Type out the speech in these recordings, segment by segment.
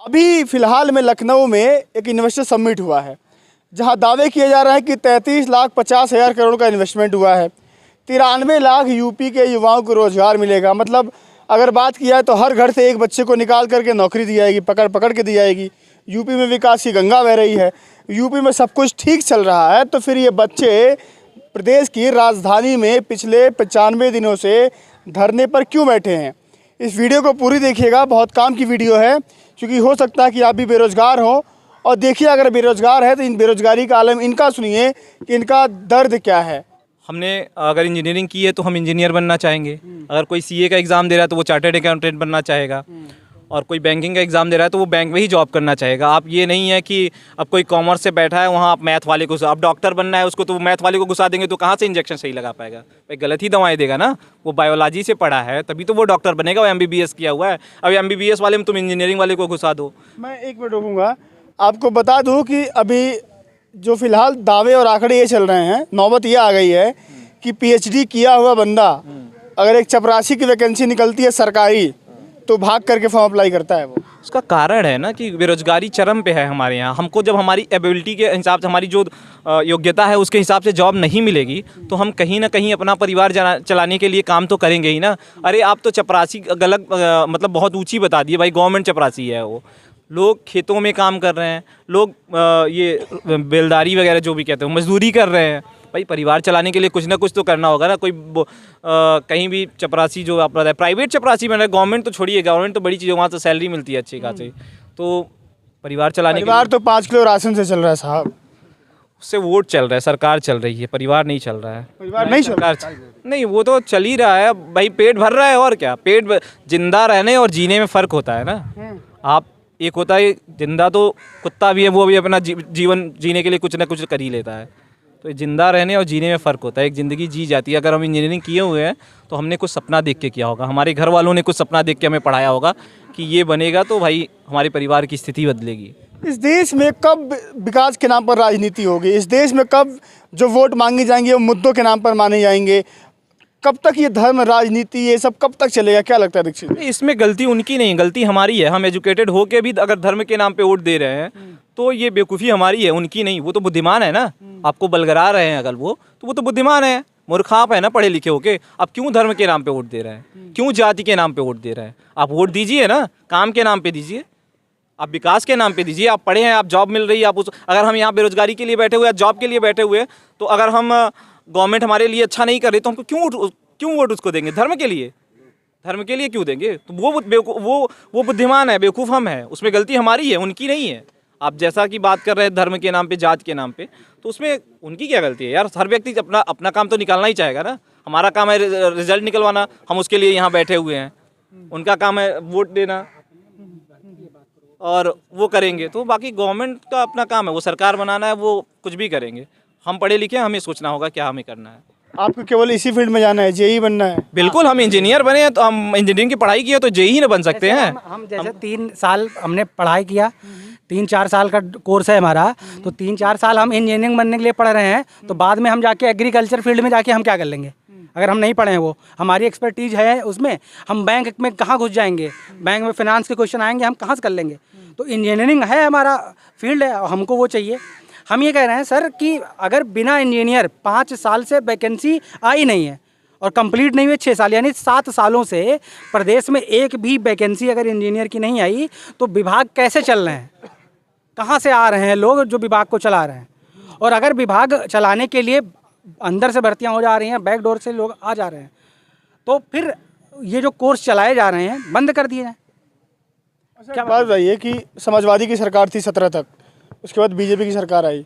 अभी फ़िलहाल में लखनऊ में एक इन्वेस्टर समिट हुआ है, जहां दावे किए जा रहे हैं कि 33,50,000 करोड़ का इन्वेस्टमेंट हुआ है। 93 लाख यूपी के युवाओं को रोज़गार मिलेगा। मतलब अगर बात किया है तो हर घर से एक बच्चे को निकाल करके नौकरी दी जाएगी, पकड़ पकड़ के दी जाएगी। यूपी में विकास की गंगा बह रही है, यूपी में सब कुछ ठीक चल रहा है, तो फिर ये बच्चे प्रदेश की राजधानी में पिछले 95 दिनों से धरने पर क्यों बैठे हैं? इस वीडियो को पूरी देखिएगा, बहुत काम की वीडियो है, क्योंकि हो सकता है कि आप भी बेरोज़गार हो। और देखिए, अगर बेरोज़गार है तो इन बेरोज़गारी का आलम इनका सुनिए कि इनका दर्द क्या है। हमने अगर इंजीनियरिंग की है तो हम इंजीनियर बनना चाहेंगे। अगर कोई सीए का एग्ज़ाम दे रहा है तो वो चार्टर्ड अकाउंटेंट बनना चाहेगा। और कोई बैंकिंग का एग्ज़ाम दे रहा है तो वो बैंक में ही जॉब करना चाहेगा। आप ये नहीं है कि अब कोई कॉमर्स से बैठा है वहाँ आप मैथ वाले को, अब डॉक्टर बनना है उसको तो मैथ वाले को घुसा देंगे तो कहाँ से इंजेक्शन सही लगा पाएगा? भाई गलत ही दवाएं देगा ना। वो बायोलॉजी से पढ़ा है तभी तो वो डॉक्टर बनेगा, वो एमबीबीएस किया हुआ है। अब एमबीबीएस वाले में तुम इंजीनियरिंग वाले को घुसा दो। मैं एक मिनट रोकूंगा, आपको बता दूं कि अभी जो फ़िलहाल दावे और आंकड़े ये चल रहे हैं, नौबत ये आ गई है कि पीएचडी किया हुआ बंदा अगर एक चपरासी की वैकेंसी निकलती है सरकारी तो भाग करके फॉर्म अप्लाई करता है। वो उसका कारण है ना कि बेरोजगारी चरम पे है हमारे यहाँ। हमको जब हमारी एबिलिटी के हिसाब से, हमारी जो योग्यता है उसके हिसाब से जॉब नहीं मिलेगी तो हम कहीं ना कहीं अपना परिवार चलाने के लिए काम तो करेंगे ही ना। अरे आप तो चपरासी गलत मतलब बहुत ऊंची बता दिए भाई, गवर्नमेंट चपरासी है वो। लोग खेतों में काम कर रहे हैं, लोग ये बेलदारी वगैरह जो भी कहते हैं मजदूरी कर रहे हैं। भाई परिवार चलाने के लिए कुछ ना कुछ तो करना होगा ना। कोई कहीं भी चपरासी जो आप बताए प्राइवेट चपरासी बन रहा है, गवर्नमेंट तो छोड़िए, गवर्नमेंट तो बड़ी चीज़ है, वहाँ तो सैलरी मिलती है अच्छी खासी। तो परिवार चलाने परिवार तो 5 किलो राशन से चल रहा है साहब। उससे वोट चल रहा है, सरकार चल रही है, परिवार नहीं चल रहा है। परिवार नहीं चल रहा है। नहीं, वो तो चल ही रहा है भाई, पेट भर रहा है और क्या। जिंदा रहने और जीने में फ़र्क होता है ना। आप एक होता है जिंदा, तो कुत्ता भी है, वो भी अपना जीवन जीने के लिए कुछ ना कुछ कर ही लेता है। तो जिंदा रहने और जीने में फ़र्क होता है। एक ज़िंदगी जी जाती है। अगर हम इंजीनियरिंग किए हुए हैं तो हमने कुछ सपना देख के किया होगा, हमारे घर वालों ने कुछ सपना देख के हमें पढ़ाया होगा कि ये बनेगा तो भाई हमारे परिवार की स्थिति बदलेगी। इस देश में कब विकास के नाम पर राजनीति होगी? इस देश में कब जो वोट मांगी जाएंगे वो मुद्दों के नाम पर माने जाएंगे? कब तक ये धर्म राजनीति ये सब कब तक चलेगा? क्या लगता है दीक्षित? इसमें गलती उनकी नहीं, गलती हमारी है। हम एजुकेटेड होके भी अगर धर्म के नाम पे वोट दे रहे हैं तो ये बेवकूफ़ी हमारी है, उनकी नहीं। वो तो बुद्धिमान है ना। आपको बलगरा रहे हैं अगर वो तो बुद्धिमान है। मूर्ख आप है ना पढ़े लिखे होके। आप क्यों धर्म के नाम पे वोट दे रहे हैं? क्यों जाति के नाम पे वोट दे रहे हैं? आप वोट दीजिए ना, काम के नाम पे दीजिए, आप विकास के नाम पे दीजिए। आप पढ़े हैं, आप जॉब मिल रही है, आप अगर हम यहाँ बेरोजगारी के लिए बैठे हुए हैं, जॉब के लिए बैठे हुए हैं, तो अगर हम गवर्नमेंट हमारे लिए अच्छा नहीं कर रही तो हम क्यों वोट उसको देंगे? धर्म के लिए क्यों देंगे? तो वो बुद्धिमान है, बेवकूफ़ हम है। उसमें गलती हमारी है, उनकी नहीं है। आप जैसा कि बात कर रहे हैं धर्म के नाम पे, जात के नाम पे, तो उसमें उनकी क्या गलती है यार? हर व्यक्ति अपना काम तो निकालना ही चाहेगा ना। हमारा काम है रिजल्ट निकलवाना, हम उसके लिए यहाँ बैठे हुए हैं। उनका काम है वोट देना और वो करेंगे। तो बाकी गवर्नमेंट का अपना काम है, वो सरकार बनाना है, वो कुछ भी करेंगे। हम पढ़े लिखे हैं, हमें सोचना होगा क्या हमें करना है। आपको केवल इसी फील्ड में जाना है, जेई बनना है? बिल्कुल, हम इंजीनियर बने हैं तो हम इंजीनियरिंग की पढ़ाई की है तो जेई ही ना बन सकते हैं। हम जैसे 3 साल हमने पढ़ाई किया, 3-4 साल का कोर्स है हमारा, तो 3-4 साल हम इंजीनियरिंग बनने के लिए पढ़ रहे हैं। तो बाद में हम जाके एग्रीकल्चर फील्ड में जाके हम क्या कर लेंगे अगर हम नहीं पढ़े हैं? वो हमारी एक्सपर्टीज है उसमें, हम बैंक में कहाँ घुस जाएंगे? बैंक में फाइनेंस के क्वेश्चन आएंगे, हम कहाँ से कर लेंगे? तो इंजीनियरिंग है हमारा फील्ड है, हमको वो चाहिए। हम ये कह रहे हैं सर कि अगर बिना इंजीनियर 5 साल से वैकेंसी आई नहीं है और कंप्लीट नहीं हुए 6 साल, यानी 7 सालों से प्रदेश में एक भी वैकेंसी अगर इंजीनियर की नहीं आई तो विभाग कैसे चल रहे हैं? कहाँ से आ रहे हैं लोग जो विभाग को चला रहे हैं? और अगर विभाग चलाने के लिए अंदर से भर्तियाँ हो जा रही हैं, बैक डोर से लोग आ जा रहे हैं, तो फिर ये जो कोर्स चलाए जा रहे हैं बंद कर दिए जाएँ। क्या बात बताइए कि समाजवादी की सरकार थी 17 तक, उसके बाद बीजेपी की सरकार आई।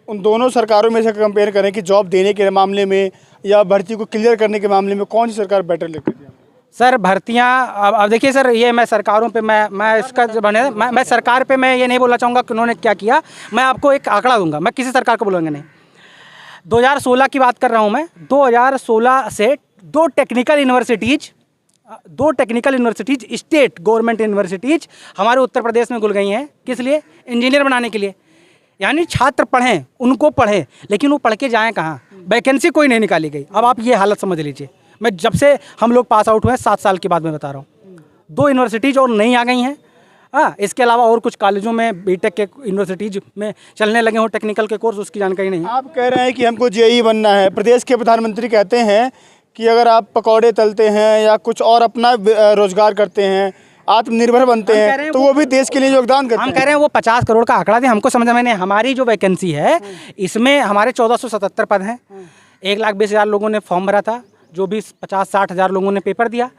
उन दोनों सरकारों में से कंपेयर करें कि जॉब देने के मामले में या भर्ती को क्लियर करने के मामले में कौन सी सरकार बेटर लगती है? सर भर्तियाँ अब देखिए सर, ये मैं सरकारों पे मैं इसका बने मैं सरकार पे मैं ये नहीं बोलना चाहूँगा कि उन्होंने क्या किया। मैं आपको एक आंकड़ा दूंगा, मैं किसी सरकार को बोलूँगा नहीं। 2016 की बात कर रहा हूँ मैं। 2016 से 2 technical universities state government universities हमारे उत्तर प्रदेश में खुल गई हैं। किस लिए? इंजीनियर बनाने के लिए। यानी छात्र पढ़ें, उनको पढ़ें, लेकिन वो पढ़ के जाएँ कहाँ? वैकेंसी कोई नहीं निकाली गई। अब आप ये हालत समझ लीजिए। मैं जब से हम लोग पास आउट हुए हैं 7 साल के बाद मैं बता रहा हूँ, 2 यूनिवर्सिटीज़ और नई आ गई हैं। हाँ, इसके अलावा और कुछ कॉलेजों में बीटेक के यूनिवर्सिटीज में चलने लगे हों टेक्निकल के कोर्स, उसकी जानकारी नहीं। आप कह रहे हैं कि हमको जेई बनना है। प्रदेश के प्रधानमंत्री कहते हैं कि अगर आप पकौड़े तलते हैं या कुछ और अपना रोजगार करते हैं, आत्मनिर्भर बनते हैं, तो वो भी देश के लिए योगदान करते हैं। हम कह रहे हैं वो 50 करोड़ का आंकड़ा दें, हमको समझ में नहीं। हमारी जो वैकेंसी है इसमें हमारे 1477 पद हैं। 1,20,000 लोगों ने फॉर्म भरा था, जो भी 50-60 हज़ार लोगों ने पेपर दिया।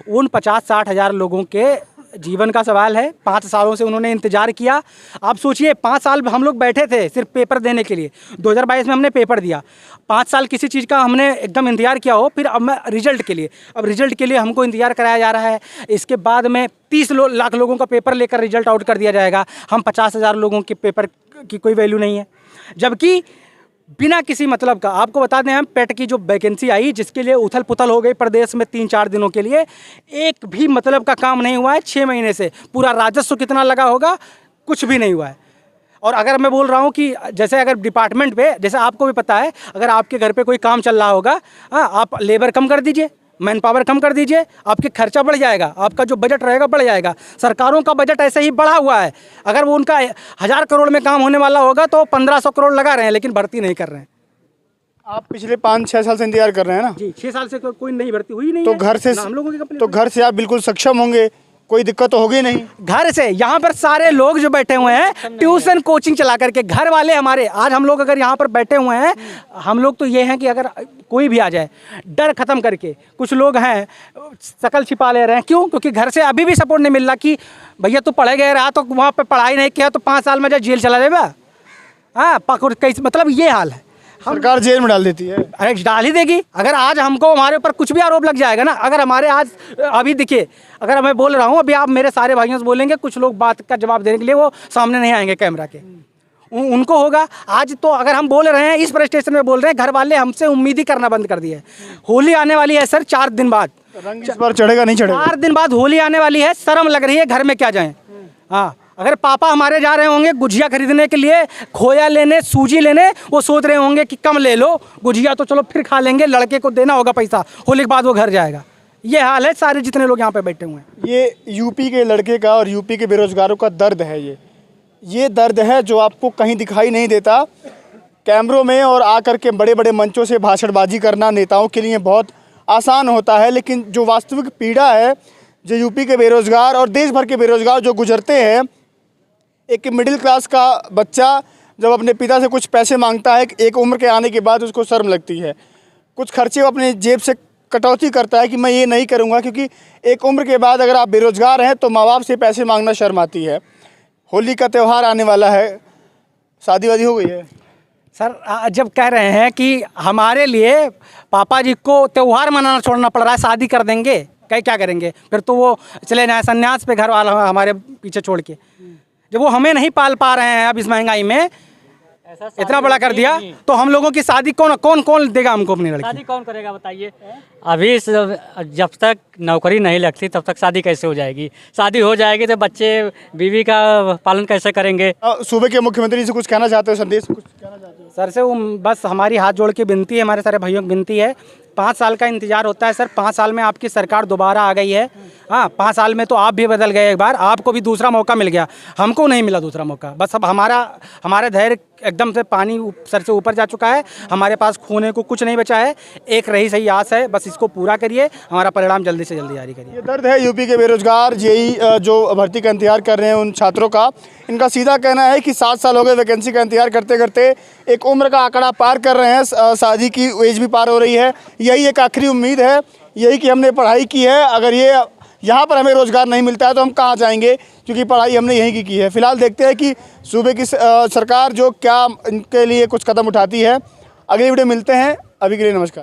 उन 50-60 हज़ार लोगों के जीवन का सवाल है। 5 सालों से उन्होंने इंतजार किया। आप सोचिए 5 साल हम लोग बैठे थे सिर्फ पेपर देने के लिए। 2022 में हमने पेपर दिया, 5 साल किसी चीज़ का हमने एकदम इंतजार किया हो, फिर अब मैं रिजल्ट के लिए, अब रिजल्ट के लिए हमको इंतजार कराया जा रहा है। इसके बाद में 30 लाख लोगों का पेपर लेकर रिजल्ट आउट कर दिया जाएगा। हम 50,000 लोगों के पेपर की कोई वैल्यू नहीं है, जबकि बिना किसी मतलब का। आपको बता दें, हम पेट की जो वैकेंसी आई, जिसके लिए उथल पुथल हो गई प्रदेश में 3-4 दिनों के लिए, एक भी मतलब का काम नहीं हुआ है 6 महीने से। पूरा राजस्व कितना लगा होगा, कुछ भी नहीं हुआ है। और अगर मैं बोल रहा हूँ कि जैसे अगर डिपार्टमेंट पे, जैसे आपको भी पता है, अगर आपके घर पे कोई काम चल रहा होगा, हाँ, आप लेबर कम कर दीजिए, मैन पावर कम कर दीजिए, आपके खर्चा बढ़ जाएगा, आपका जो बजट रहेगा बढ़ जाएगा। सरकारों का बजट ऐसे ही बढ़ा हुआ है। अगर वो उनका 1000 करोड़ में काम होने वाला होगा तो 1500 करोड़ लगा रहे हैं, लेकिन भर्ती नहीं कर रहे हैं। आप पिछले 5-6 साल से इंतजार कर रहे हैं ना? जी, 6 साल से कोई नहीं भर्ती हुई नहीं तो है। घर से, हम लोगों की कंप्लेंट तो घर से आप बिल्कुल सक्षम होंगे, कोई दिक्कत तो होगी नहीं। घर से यहाँ पर सारे लोग जो बैठे हुए हैं ट्यूशन कोचिंग चला करके, घर वाले हमारे, आज हम लोग अगर यहाँ पर बैठे हुए हैं, हम लोग तो ये हैं कि अगर कोई भी आ जाए डर खत्म करके। कुछ लोग हैं शकल छिपा ले रहे हैं, क्यों? क्योंकि घर से अभी भी सपोर्ट नहीं मिल रहा कि भैया तू पढ़े गए रहा तो वहाँ पर पढ़ाई नहीं किया तो 5 साल में जो जेल चला जाएगा। हाँ, कैसे, मतलब ये हाल है। सरकार जेल में डाल देती है। अरे डाल ही देगी। अगर आज हमको हमारे ऊपर कुछ भी आरोप लग जाएगा ना, अगर हमारे आज अभी देखिए, अगर मैं बोल रहा हूँ, अभी आप मेरे सारे भाइयों से बोलेंगे, कुछ लोग बात का जवाब देने के लिए वो सामने नहीं आएंगे कैमरा के, उनको होगा आज। तो अगर हम बोल रहे हैं, इस प्रेस्टेशन में बोल रहे हैं, घर वाले हमसे उम्मीद ही करना बंद कर दिए है। होली आने वाली है सर, 4 दिन बाद। रंग इस बार चढ़ेगा नहीं चढ़ेगा? 4 दिन बाद होली आने वाली है, शर्म लग रही है, घर में क्या जाएं। हाँ, अगर पापा हमारे जा रहे होंगे गुजिया खरीदने के लिए, खोया लेने, सूजी लेने, वो सोच रहे होंगे कि कम ले लो गुजिया, तो चलो फिर खा लेंगे, लड़के को देना होगा पैसा, होली के बाद वो घर जाएगा। ये हाल है सारे जितने लोग यहाँ पे बैठे हुए हैं। ये यूपी के लड़के का और यूपी के बेरोजगारों का दर्द है। ये दर्द है जो आपको कहीं दिखाई नहीं देता। कैमरों में और आकर के बड़े बड़े मंचों से भाषणबाजी करना नेताओं के लिए बहुत आसान होता है, लेकिन जो वास्तविक पीड़ा है, जो यूपी के बेरोजगार और देश भर के बेरोजगार जो गुजरते हैं, एक मिडिल क्लास का बच्चा जब अपने पिता से कुछ पैसे मांगता है, एक उम्र के आने के बाद उसको शर्म लगती है। कुछ खर्चे वो अपने जेब से कटौती करता है कि मैं ये नहीं करूँगा, क्योंकि एक उम्र के बाद अगर आप बेरोजगार हैं तो माँ बाप से पैसे मांगना शर्म आती है। होली का त्यौहार आने वाला है, शादी वादी हो गई है? सर, जब कह रहे हैं कि हमारे लिए पापा जी को त्यौहार मनाना छोड़ना पड़ रहा है, शादी कर देंगे, क्या करेंगे फिर? तो वो चले जाए संन्यास पे, घर वाला हमारे पीछे छोड़ के। जब वो हमें नहीं पाल पा रहे हैं अब इस महंगाई में, इतना बड़ा कर दिया, तो हम लोगों की शादी कौन देगा हमको अपनी लड़की? शादी कौन करेगा बताइए? अभी जब तक नौकरी नहीं लगती तब तक शादी कैसे हो जाएगी? शादी हो जाएगी तो बच्चे बीवी का पालन कैसे करेंगे? सूबे के मुख्यमंत्री से कुछ कहना चाहते हो, संदेश कुछ कहना चाहते हो? सर से वो बस हमारी हाथ जोड़ के विनती है, हमारे सारे भाइयों की विनती है। 5 साल का इंतजार होता है सर, 5 साल में आपकी सरकार दोबारा आ गई है। हाँ, 5 साल में तो आप भी बदल गए, एक बार आपको भी दूसरा मौका मिल गया, हमको नहीं मिला दूसरा मौका। बस अब हमारा धैर्य एकदम से पानी सर से ऊपर जा चुका है, हमारे पास खोने को कुछ नहीं बचा है। एक रही सही आस है, बस इसको पूरा करिए, हमारा परिणाम जल्दी से जल्दी जारी करिए। ये दर्द है यूपी के बेरोजगार जेई जो भर्ती का इंतजार कर रहे हैं उन छात्रों का। इनका सीधा कहना है कि 7 साल हो गए वैकेंसी का इंतजार करते करते, एक उम्र का आंकड़ा पार कर रहे हैं, शादी की एज भी पार हो रही है। यही एक आखिरी उम्मीद है, यही कि हमने पढ़ाई की है, अगर ये यहाँ पर हमें रोज़गार नहीं मिलता है तो हम कहाँ जाएंगे, क्योंकि पढ़ाई हमने यहीं की है। फिलहाल देखते हैं कि सूबे की सरकार जो क्या इनके लिए कुछ कदम उठाती है। अगली वीडियो मिलते हैं, अभी के लिए नमस्कार।